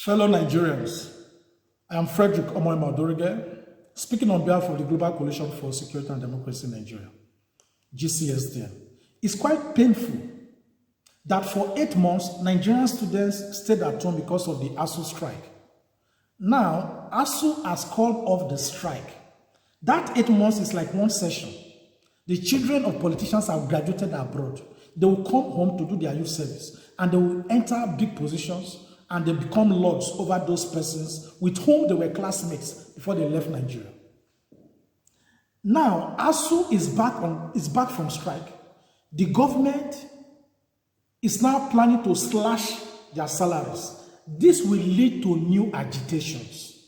Fellow Nigerians, I am Frederick Odorige, speaking on behalf of the Global Coalition for Security and Democracy in Nigeria, GCSDN. It's quite painful that for 8 months, Nigerian students stayed at home because of the ASUU strike. Now, ASUU has called off the strike. That 8 months is like one session. The children of politicians have graduated abroad. They will come home to do their youth service, and they will enter big positions, and they become lords over those persons with whom they were classmates before they left Nigeria. Now, ASUU is back from strike. The government is now planning to slash their salaries. This will lead to new agitations.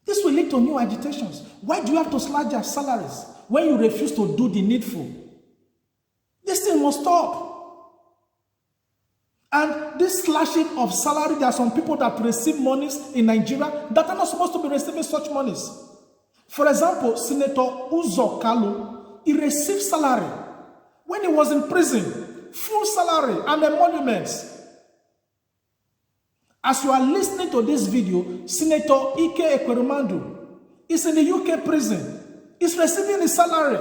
This will lead to new agitations. Why do you have to slash their salaries when you refuse to do the needful? This thing must stop. And this slashing of salary, there are some people that receive monies in Nigeria that are not supposed to be receiving such monies. For example, Senator Uzor Kalu, he received salary when he was in prison, full salary and emoluments. As you are listening to this video, Senator Ike Ekweremadu is in the UK prison. He's receiving his salary,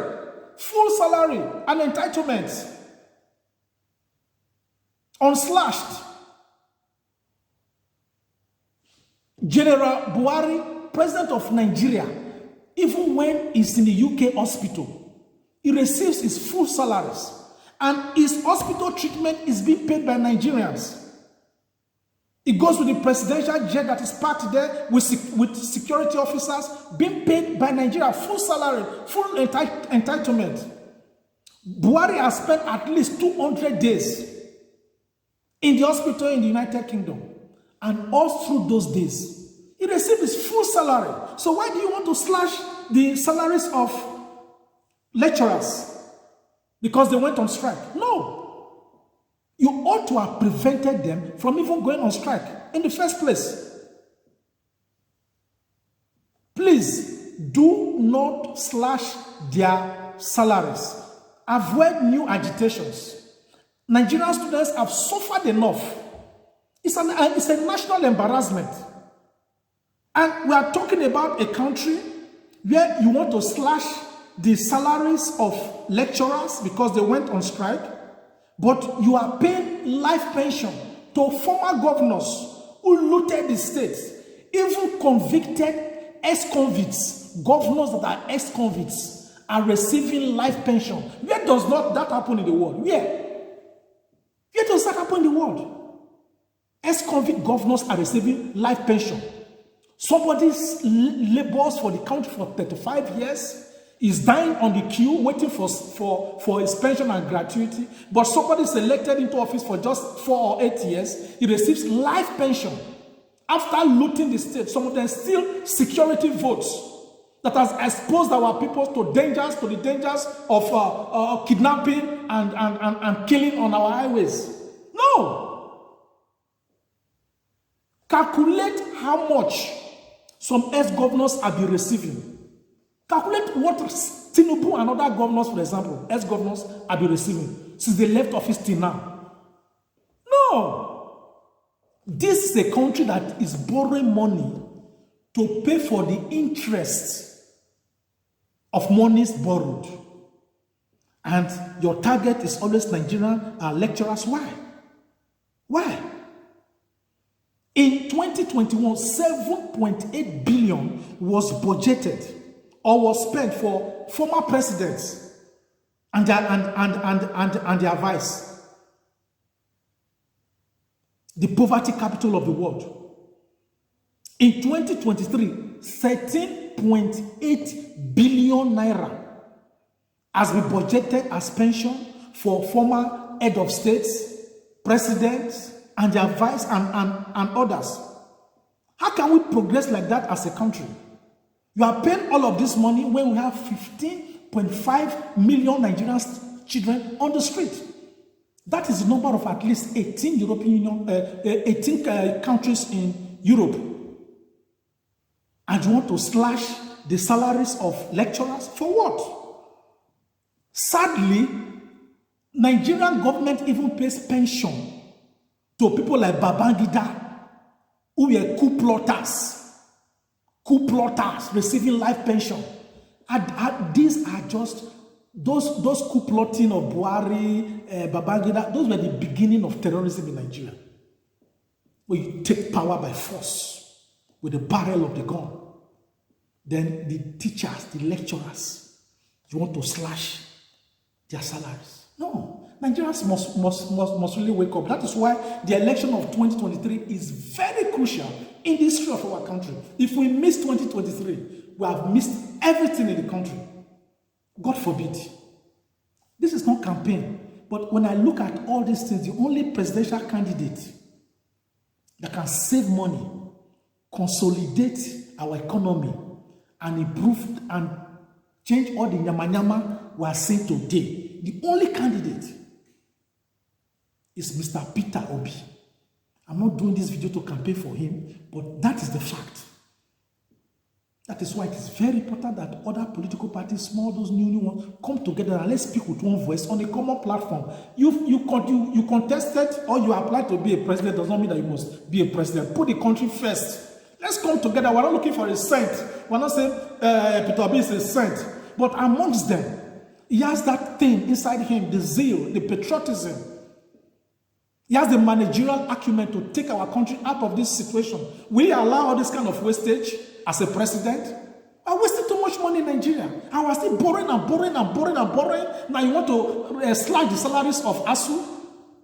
full salary and entitlements, unslashed. General Buhari, President of Nigeria, even when he's in the UK hospital, he receives his full salaries, and his hospital treatment is being paid by Nigerians. He goes with the presidential jet that is parked there with security officers being paid by Nigeria, full salary, full entitlement. Buhari has spent at least 200 days in the hospital in the United Kingdom, and all through those days, he received his full salary. So why do you want to slash the salaries of lecturers? Because they went on strike? No. You ought to have prevented them from even going on strike in the first place. Please do not slash their salaries. Avoid new agitations. Nigerian students have suffered enough. It's a national embarrassment. And we are talking about a country where you want to slash the salaries of lecturers because they went on strike, but you are paying life pension to former governors who looted the states, even convicted ex-convicts, governors that are ex-convicts are receiving life pension. Where does not that happen in the world? Where does that happen in the world? Ex-convict governors are receiving life pension. Somebody labors for the country for 35 years, is dying on the queue, waiting for his pension and gratuity, but somebody is elected into office for just 4 or 8 years, he receives life pension. After looting the state, some of them steal security votes that has exposed our people to the dangers of kidnapping and killing on our highways. No! Calculate how much some ex-governors have been receiving. Calculate what Tinubu and other governors, for example, ex-governors, have been receiving since they left office till now. No! This is a country that is borrowing money to pay for the interest of monies borrowed. And your target is always Nigerian lecturers. Why? Why? In 2021, 7.8 billion was budgeted or was spent for former presidents and their vice. The poverty capital of the world. In 2023, 13.8 billion naira has been budgeted as pension for former head of states, presidents, and their vice and others. How can we progress like that as a country? You are paying all of this money when we have 15.5 million Nigerian children on the street. That is the number of at least 18 countries in Europe. And you want to slash the salaries of lecturers? For what? Sadly, Nigerian government even pays pension to people like Babangida, who were coup plotters receiving life pension. These are just those coup plotting of Buhari, Babangida. Those were the beginning of terrorism in Nigeria, where you take power by force with the barrel of the gun. Then the teachers, the lecturers, you want to slash their salaries. No, Nigerians must really wake up. That is why the election of 2023 is very crucial in the history of our country. If we miss 2023, we have missed everything in the country. God forbid. This is not campaign. But when I look at all these things, the only presidential candidate that can save money, consolidate our economy, and improve and change all the nyama we are seeing today, the only candidate is Mr. Peter Obi. I'm not doing this video to campaign for him, but that is the fact. That is why it is very important that other political parties, small, those new ones, come together and let's speak with one voice on a common platform. You contested or you applied to be a president does not mean that you must be a president. Put the country first. Let's come together. We're not looking for a saint. We're not saying Peter Obi is a saint. But amongst them, he has that thing inside him, the zeal, the patriotism. He has the managerial acumen to take our country out of this situation. Will he allow all this kind of wastage as a president? I wasted too much money in Nigeria. I was still borrowing and borrowing and borrowing and borrowing. Now you want to slash the salaries of ASUU?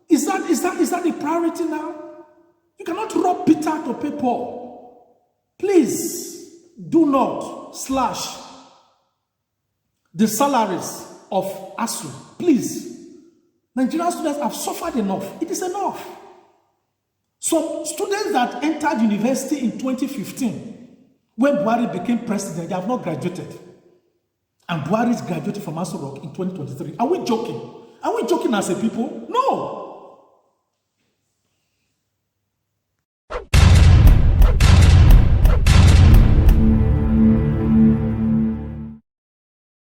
Is that the priority now? You cannot rob Peter to pay Paul. Please do not slash the salaries of ASUU. Please. Nigerian students have suffered enough. It is enough. Some students that entered university in 2015, when Buhari became president, they have not graduated. And Buhari is graduating from ASUU in 2023. Are we joking? Are we joking as a people? No.